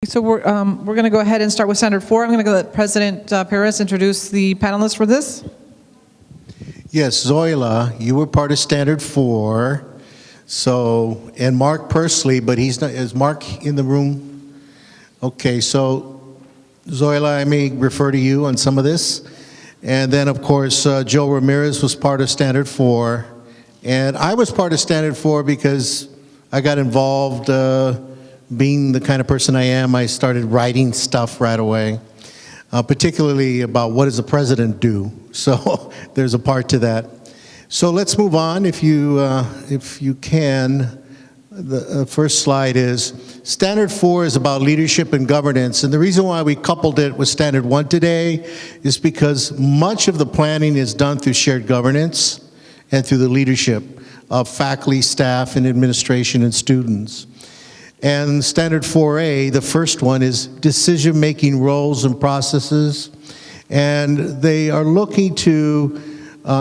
So we're going to go ahead and start with Standard 4. I'm going to let President Perez introduce the panelists for this. Yes, Zoila, you were part of Standard 4. So, and Mark Pursley, but he's not, is Mark in the room? Okay, so Zoila, I may refer to you on some of this. And then, of course, Joe Ramirez was part of Standard 4. And I was part of Standard 4 because I got involved, being the kind of person I am, I started writing stuff right away, particularly about what does the president do. So there's a part to that. So let's move on, if you can. The first slide is, Standard 4 is about leadership and governance. And the reason why we coupled it with Standard 1 today is because much of the planning is done through shared governance and through the leadership of faculty, staff, and administration and students. And Standard 4A, the first one, is decision-making roles and processes. And they are looking to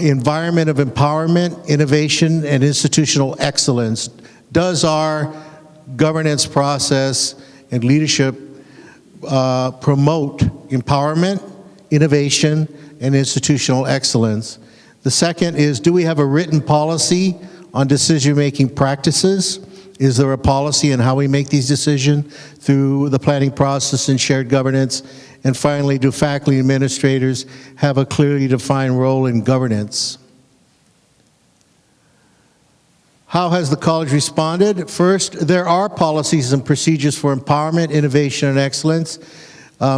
environment of empowerment, innovation, and institutional excellence. Does our governance process and leadership promote empowerment, innovation, and institutional excellence? The second is, do we have a written policy on decision-making practices? Is there a policy on how we make these decisions through the planning process and shared governance? And finally, do faculty administrators have a clearly defined role in governance? How has the college responded? First, there are policies and procedures for empowerment, innovation, and excellence.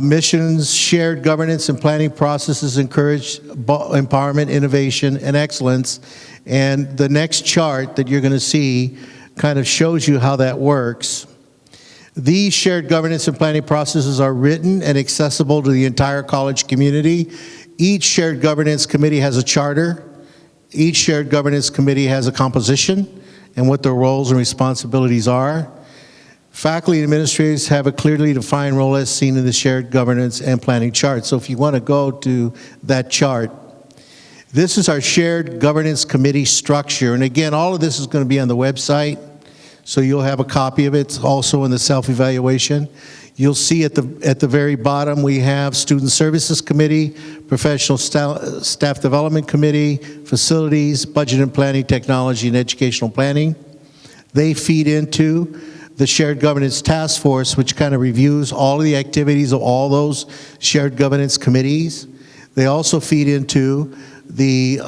Missions, shared governance, and planning processes encourage empowerment, innovation, and excellence. And the next chart that you're going to see kind of shows you how that works. These shared governance and planning processes are written and accessible to the entire college community. Each shared governance committee has a charter. Each shared governance committee has a composition and what their roles and responsibilities are. Faculty and administrators have a clearly defined role as seen in the shared governance and planning chart. So if you want to go to that chart, this is our shared governance committee structure. And again, all of this is going to be on the website, so you'll have a copy of it. It's also in the self-evaluation. You'll see at the very bottom, we have Student Services Committee, Professional Staff Development Committee, Facilities, Budget and Planning, Technology, and Educational Planning. They feed into the Shared Governance Task Force, which kind of reviews all of the activities of all those shared governance committees. They also feed into the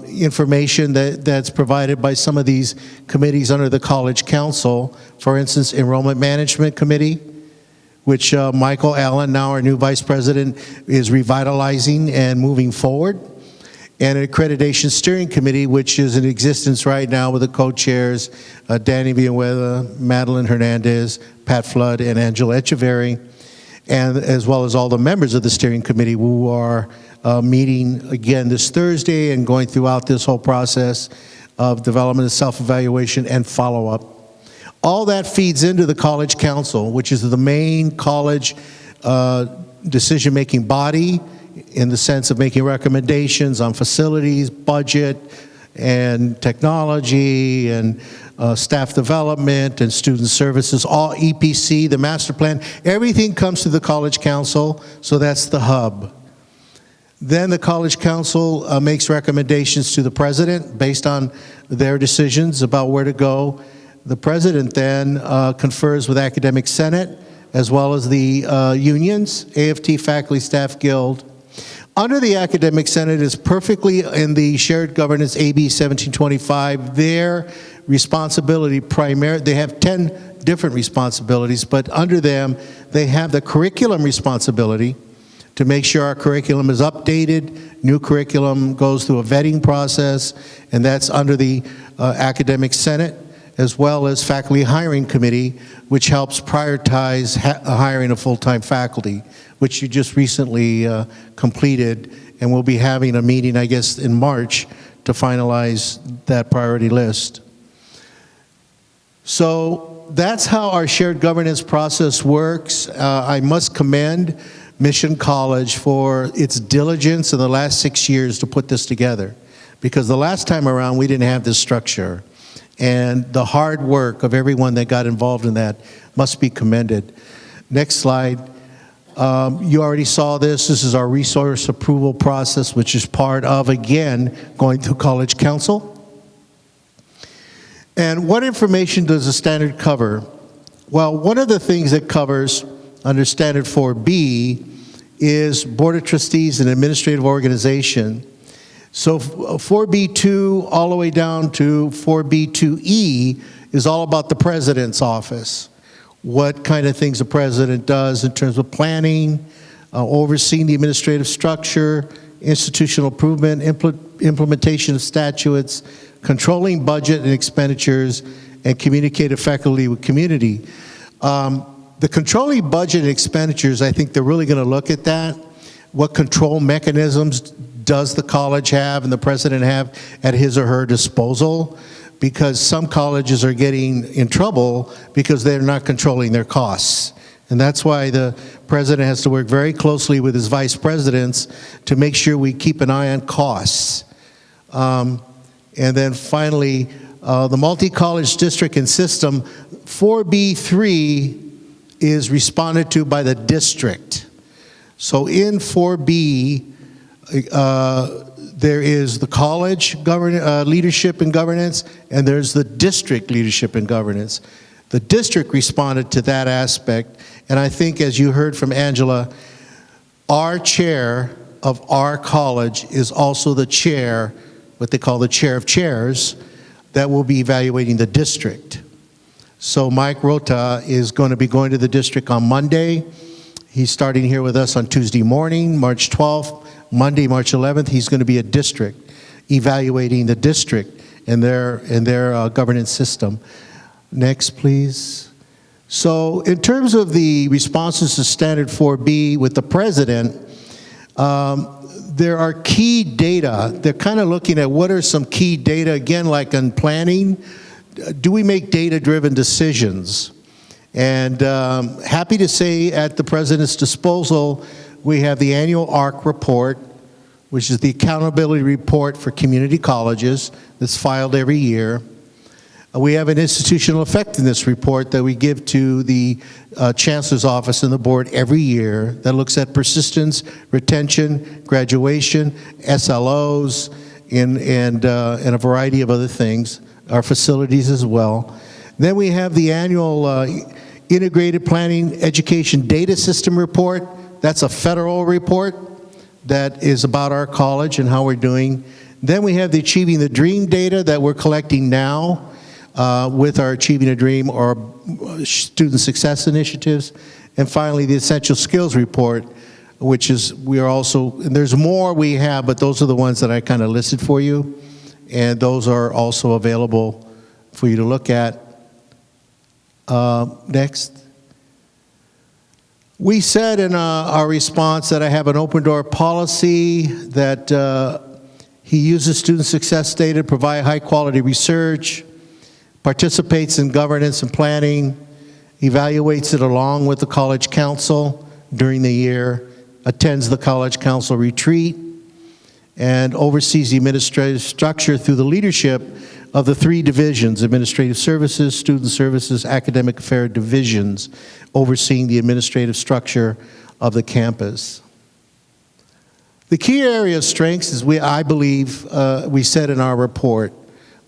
information that's provided by some of these committees under the College Council. For instance, Enrollment Management Committee, which Michael Allen, now our new Vice President, is revitalizing and moving forward. And an Accreditation Steering Committee, which is in existence right now with the co-chairs, Danny Villanueva, Madeline Hernandez, Pat Flood, and Angela Echeverry, and as well as all the members of the steering committee who are meeting again this Thursday and going throughout this whole process of development of self-evaluation and follow-up. All that feeds into the College Council, which is the main college decision-making body in the sense of making recommendations on facilities, budget, and technology, and staff development, and student services, all EPC, the master plan, everything comes to the College Council, so that's the hub. Then the College Council makes recommendations to the president based on their decisions about where to go. The president then confers with Academic Senate, as well as the unions, AFT Faculty Staff Guild. Under the Academic Senate is perfectly in the Shared Governance AB 1725, their responsibility they have 10 different responsibilities, but under them, they have the curriculum responsibility to make sure our curriculum is updated. New curriculum goes through a vetting process, and that's under the Academic Senate, as well as Faculty Hiring Committee, which helps prioritize hiring of full-time faculty, which you just recently completed, and we'll be having a meeting, I guess, in March to finalize that priority list. So that's how our shared governance process works. I must commend Mission College for its diligence in the last 6 years to put this together, because the last time around we didn't have this structure, and the hard work of everyone that got involved in that must be commended. Next slide. You already saw this. This is our resource approval process, which is part of, again, going through College Council. And what information does the standard cover? Well, one of the things it covers under Standard 4B is Board of Trustees and Administrative Organization. So 4B2 all the way down to 4B2E is all about the President's office. What kind of things the President does in terms of planning, overseeing the administrative structure, institutional improvement, implementation of statutes, controlling budget and expenditures, and communicate effectively with community. The controlling budget and expenditures, I think they're really going to look at that. What control mechanisms does the college have and the president have at his or her disposal? Because some colleges are getting in trouble because they're not controlling their costs. And that's why the president has to work very closely with his vice presidents to make sure we keep an eye on costs. And then finally, the multi-college district and system, 4B3 is responded to by the district. So in 4B, there is the college leadership and governance, and there's the district leadership and governance. The district responded to that aspect, and I think, as you heard from Angela, our chair of our college is also the chair, what they call the chair of chairs, that will be evaluating the district. So Mike Rota is going to be going to the district on Monday. He's starting here with us on Tuesday morning, March 12th. Monday, March 11th, he's going to be a district, evaluating the district and their governance system. Next, please. So in terms of the responses to Standard 4B with the president, there are key data. They're kind of looking at what are some key data, again, like in planning. Do we make data-driven decisions? And happy to say at the president's disposal, we have the annual ARC report, which is the accountability report for community colleges that's filed every year. We have an institutional effectiveness report that we give to the chancellor's office and the board every year that looks at persistence, retention, graduation, SLOs, and a variety of other things, our facilities as well. Then we have the annual Integrated Planning Education Data System report. That's a federal report that is about our college and how we're doing. Then we have the Achieving the Dream data that we're collecting now with our Achieving a Dream or student success initiatives. And finally, the Essential Skills report, which is, we are also, and there's more we have, but those are the ones that I kind of listed for you. And those are also available for you to look at. Next. We said in our response that I have an open door policy, that he uses student success data to provide high quality research, participates in governance and planning, evaluates it along with the college council during the year, attends the college council retreat, and oversees the administrative structure through the leadership of the 3 divisions: administrative services, student services, academic affairs divisions, overseeing the administrative structure of the campus. The key area of strengths is, I believe, we said in our report,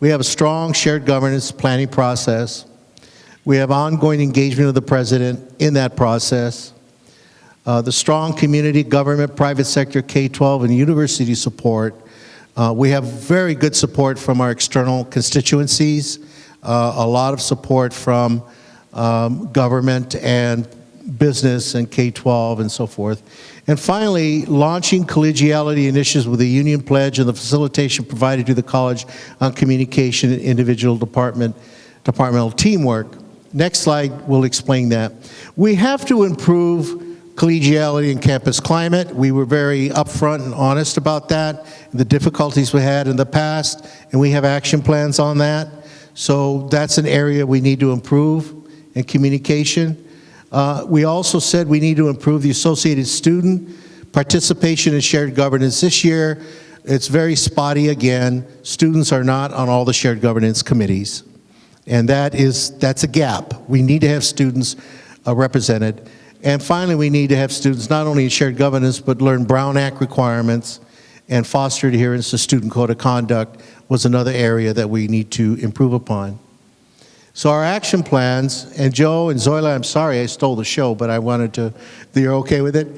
we have a strong shared governance planning process. We have ongoing engagement of the president in that process. The strong community, government, private sector, K-12, and university support. We have very good support from our external constituencies, a lot of support from government and business and K-12 and so forth. And finally, launching collegiality initiatives with the union pledge and the facilitation provided to the college on communication and individual departmental teamwork. Next slide will explain that. We have to improve collegiality and campus climate. We were very upfront and honest about that, the difficulties we had in the past, and we have action plans on that. So that's an area we need to improve in communication. We also said we need to improve the associated student participation in shared governance. This year, it's very spotty again. Students are not on all the shared governance committees. And that's a gap. We need to have students represented. And finally, we need to have students not only in shared governance, but learn Brown Act requirements and foster adherence to student code of conduct was another area that we need to improve upon. So our action plans, and Joe and Zoila, I'm sorry I stole the show, but I wanted to, you're okay with it?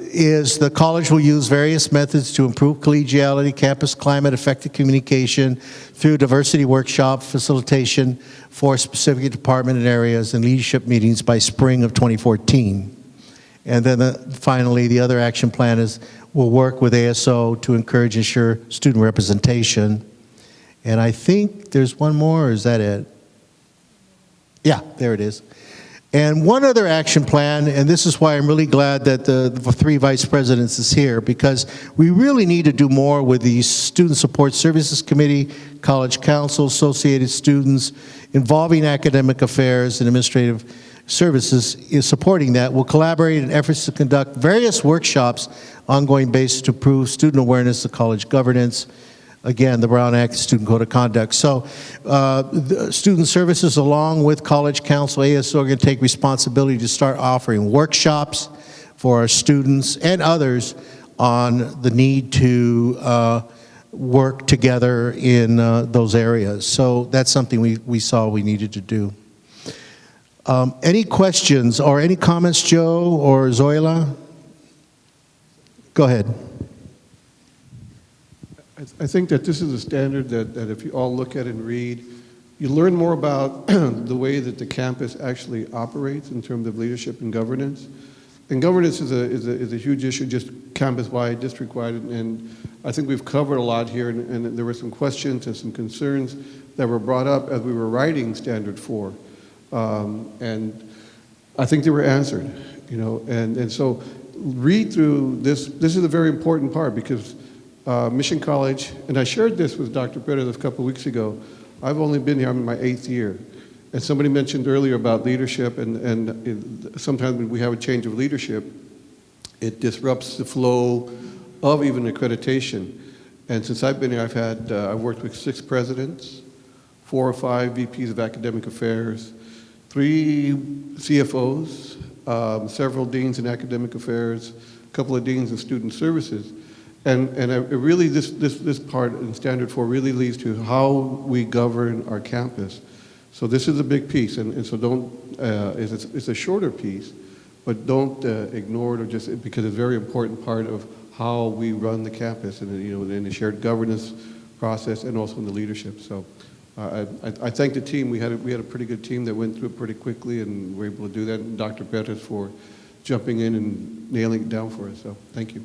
Is the college will use various methods to improve collegiality, campus climate, effective communication through diversity workshop, facilitation for specific department and areas, and leadership meetings by spring of 2014. And then finally, the other action plan is we'll work with ASO to encourage and ensure student representation. And I think there's one more, or is that it? Yeah, there it is. And one other action plan, and this is why I'm really glad that the three vice presidents is here, because we really need to do more with the Student Support Services Committee, College Council, associated students, involving academic affairs and administrative services is supporting that. We'll collaborate in efforts to conduct various workshops, ongoing basis to improve student awareness of college governance. Again, the Brown Act, Student Code of Conduct. So the student services along with College Council, ASO are going to take responsibility to start offering workshops for our students and others on the need to work together in those areas. So that's something we saw we needed to do. Any questions or any comments, Joe or Zoila? Go ahead. I think that this is a standard that if you all look at and read, you learn more about the way that the campus actually operates in terms of leadership and governance. And governance is a huge issue, just campus-wide, district-wide, and I think we've covered a lot here, and there were some questions and some concerns that were brought up as we were writing Standard 4. And I think they were answered, you know, and so read through this. This is a very important part because Mission College, and I shared this with Dr. Perez a couple of weeks ago. I've only been here, I'm in my 8th year. And somebody mentioned earlier about leadership, and sometimes when we have a change of leadership, it disrupts the flow of even accreditation. And since I've been here, I've worked with 6 presidents, 4 or 5 VPs of academic affairs, 3 CFOs, several deans in academic affairs, a couple of deans in student services. And really, this part in Standard 4 really leads to how we govern our campus. So this is a big piece, and so don't, it's a shorter piece, but don't ignore it or just, because it's a very important part of how we run the campus and, you know, in the shared governance process and also in the leadership. So I thank the team. We had a pretty good team that went through it pretty quickly and were able to do that, and Dr. Perez for jumping in and nailing it down for us. So thank you.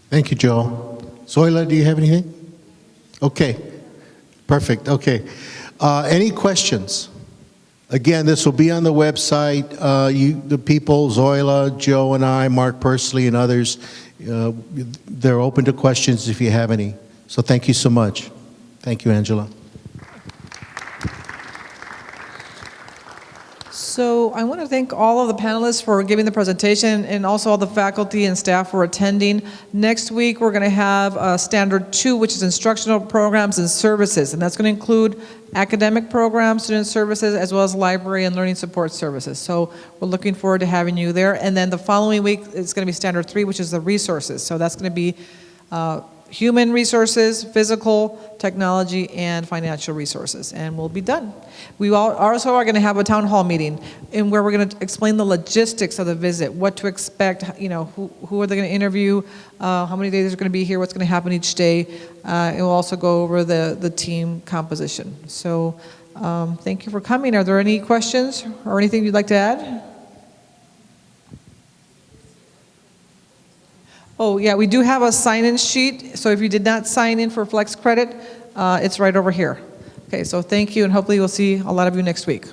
Thank you, Joe. Zoila, do you have anything? Okay, perfect, okay. Any questions? Again, this will be on the website. The people, Zoila, Joe and I, Mark Persley and others, they're open to questions if you have any. So thank you so much. Thank you, Angela. So I want to thank all of the panelists for giving the presentation and also all the faculty and staff for attending. Next week, we're going to have Standard 2, which is instructional programs and services, and that's going to include academic programs, student services, as well as library and learning support services. So we're looking forward to having you there. And then the following week, it's going to be Standard 3, which is the resources. So that's going to be human resources, physical, technology, and financial resources, and we'll be done. We also are going to have a town hall meeting in where we're going to explain the logistics of the visit, what to expect, you know, who are they going to interview, how many days they're going to be here, what's going to happen each day, and we'll also go over the team composition. So thank you for coming. Are there any questions or anything you'd like to add? Oh, yeah, we do have a sign-in sheet, so if you did not sign in for Flex Credit, it's right over here. Okay, so thank you, and hopefully we'll see a lot of you next week.